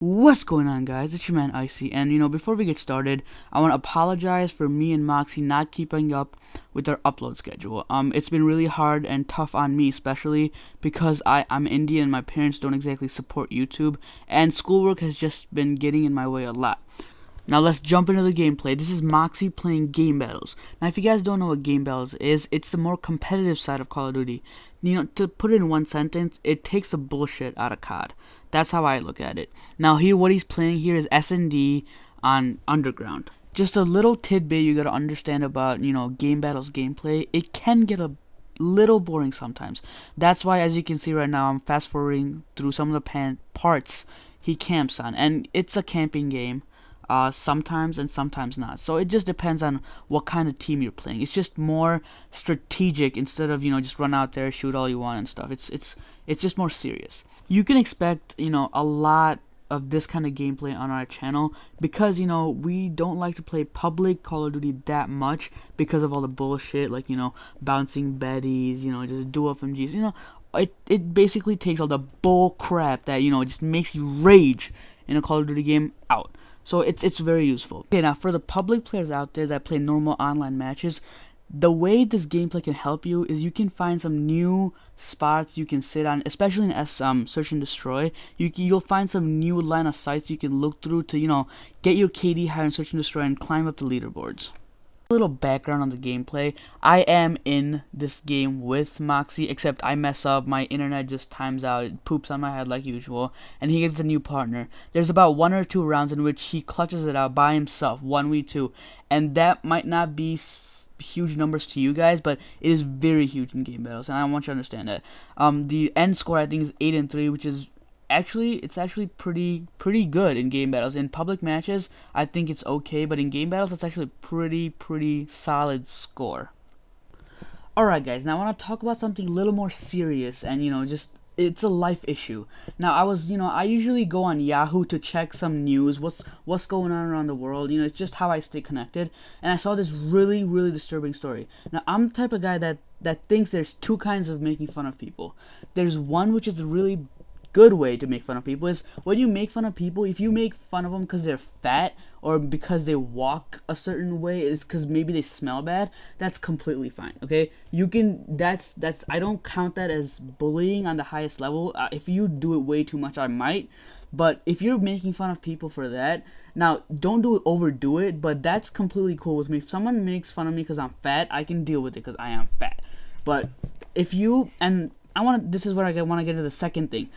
What's going on, guys? It's your man Icy, and before we get started, I want to apologize for me and Moxie not keeping up with our upload schedule. It's been really hard and tough on me, especially because I'm Indian and my parents don't exactly support YouTube, and schoolwork has just been getting in my way a lot. Now let's jump into the gameplay. This is Moxie playing game battles. Now if you guys don't know what game battles is, it's the more competitive side of Call of Duty. To put it in one sentence, it takes the bullshit out of COD. That's how I look at it. Now here, what he's playing here is S&D on Underground. Just a little tidbit you gotta understand about, game battles gameplay. It can get a little boring sometimes. That's why, as you can see right now, I'm fast forwarding through some of the parts he camps on. And it's a camping game. Sometimes and sometimes not. So it just depends on what kind of team you're playing. It's just more strategic instead of just run out there, shoot all you want and stuff. It's just more serious. You can expect a lot of this kind of gameplay on our channel because we don't like to play public Call of Duty that much because of all the bullshit like bouncing Bettys, just dual FMGs. It basically takes all the bull crap that just makes you rage in a Call of Duty game out. So it's very useful. Okay, now for the public players out there that play normal online matches, the way this gameplay can help you is you can find some new spots you can sit on, especially in search and destroy. You'll find some new line of sights you can look through to get your KD higher in search and destroy and climb up the leaderboards. A little background on the gameplay. I am in this game with Moxie, except I mess up, my internet just times out, it poops on my head like usual, and he gets a new partner. There's about 1 or 2 rounds in which he clutches it out by himself, 1v2, and that might not be huge numbers to you guys, but it is very huge in game battles, and I want you to understand that. The end score I think is 8-3, which is it's actually pretty good in game battles. In public matches, I think it's okay, but in game battles, it's actually pretty solid score. Alright guys, now I want to talk about something a little more serious and it's a life issue. Now I usually go on Yahoo to check some news, what's going on around the world. It's just how I stay connected, and I saw this really disturbing story. Now I'm the type of guy that thinks there's 2 kinds of making fun of people. There's one which is a really good way to make fun of people is when you make fun of people, if you make fun of them because they're fat or because they walk a certain way, is because maybe they smell bad, that's completely fine. Okay, you can that's I don't count that as bullying on the highest level. If you do it way too much, I might, but if you're making fun of people for that, now don't overdo it, but that's completely cool with me. If someone makes fun of me because I'm fat, I can deal with it because I am fat. But if you, and this is where I want to get to the second thing.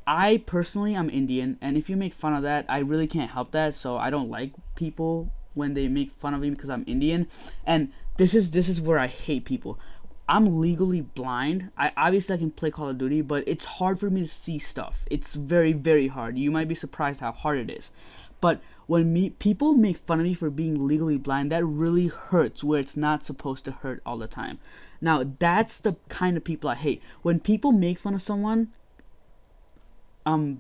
I personally am Indian, and if you make fun of that, I really can't help that. So I don't like people when they make fun of me because I'm Indian. And this is where I hate people. I'm legally blind. Obviously I can play Call of Duty, but it's hard for me to see stuff. It's very hard. You might be surprised how hard it is. But when people make fun of me for being legally blind, that really hurts where it's not supposed to hurt all the time. Now that's the kind of people I hate. When people make fun of someone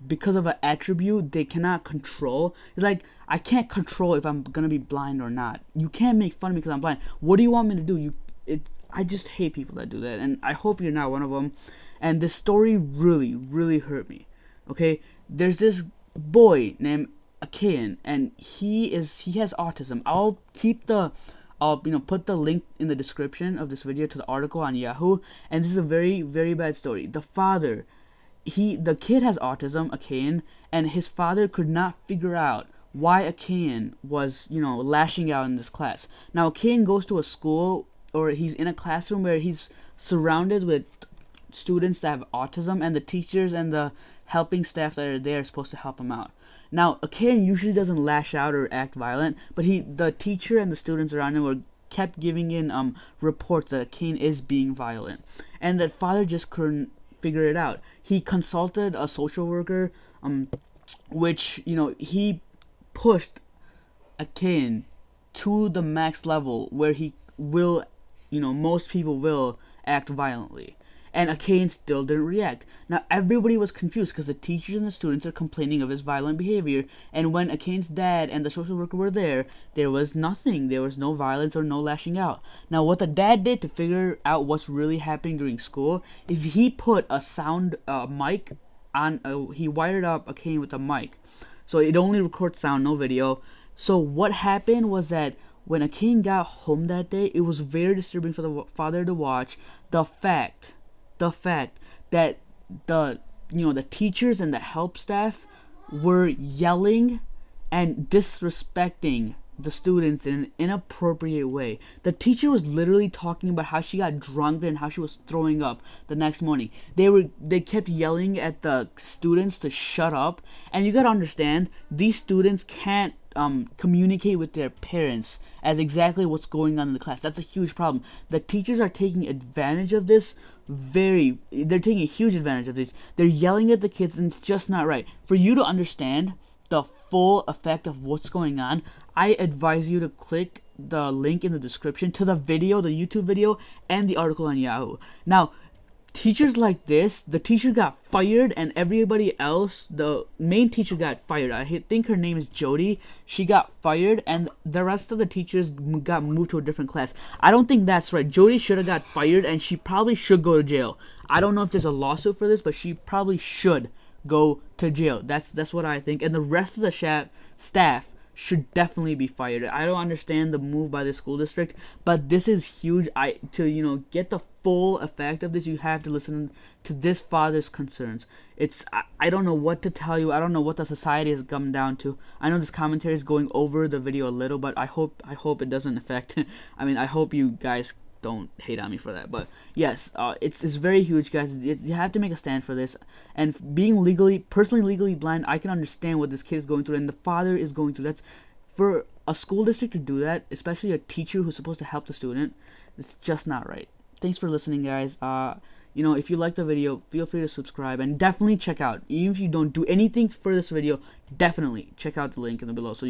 because of an attribute they cannot control. It's like, I can't control if I'm gonna be blind or not. You can't make fun of me because I'm blind. What do you want me to do? I just hate people that do that, and I hope you're not one of them. And this story really hurt me. Okay, there's this boy named Akain, and he has autism. I'll put the link in the description of this video to the article on Yahoo. And this is a very bad story. The father, the kid has autism, Akain, and his father could not figure out why Akain was, lashing out in this class. Now, Akain goes to a school, or he's in a classroom where he's surrounded with students that have autism, and the teachers and the helping staff that are there are supposed to help him out. Now, Akain usually doesn't lash out or act violent, but the teacher and the students around him kept giving in reports that Akain is being violent, and that father just couldn't figure it out. He consulted a social worker, which he pushed Akain to the max level where he will, most people will act violently, and Akain still didn't react. Now everybody was confused because the teachers and the students are complaining of his violent behavior, and when Akain's dad and the social worker were there was nothing. There was no violence or no lashing out. Now what the dad did to figure out what's really happening during school is he put a sound mic on he wired up Akain with a mic, so it only records sound, no video. So what happened was that when Akain got home that day, it was very disturbing for the father to watch the fact that the teachers and the help staff were yelling and disrespecting the students in an inappropriate way. The teacher was literally talking about how she got drunk and how she was throwing up the next morning. They kept yelling at the students to shut up, and you gotta understand, these students can't communicate with their parents as exactly what's going on in the class. That's a huge problem. The teachers are taking advantage of this. They're taking a huge advantage of this. They're yelling at the kids, and it's just not right. For you to understand the full effect of what's going on, I advise you to click the link in the description to the video, the YouTube video, and the article on Yahoo. Now, teachers like this, the teacher got fired, and everybody else, the main teacher got fired. I think her name is Jody. She got fired, and the rest of the teachers got moved to a different class. I don't think that's right. Jody should have got fired, and she probably should go to jail. I don't know if there's a lawsuit for this, but she probably should go to jail. That's what I think. And the rest of the staff should definitely be fired. I don't understand the move by the school district, but this is huge. To get the full effect of this, you have to listen to this father's concerns. I don't know what to tell you. I don't know what the society has come down to. I know this commentary is going over the video a little, but I hope it doesn't affect. I hope you guys don't hate on me for that. But yes, it's very huge, guys. You have to make a stand for this. And being personally legally blind, I can understand what this kid is going through, and the father is going through. That's for a school district to do that, especially a teacher who's supposed to help the student. It's just not right. Thanks for listening, guys. If you like the video, feel free to subscribe, and definitely check out, even if you don't do anything for this video, definitely check out the link in the below. So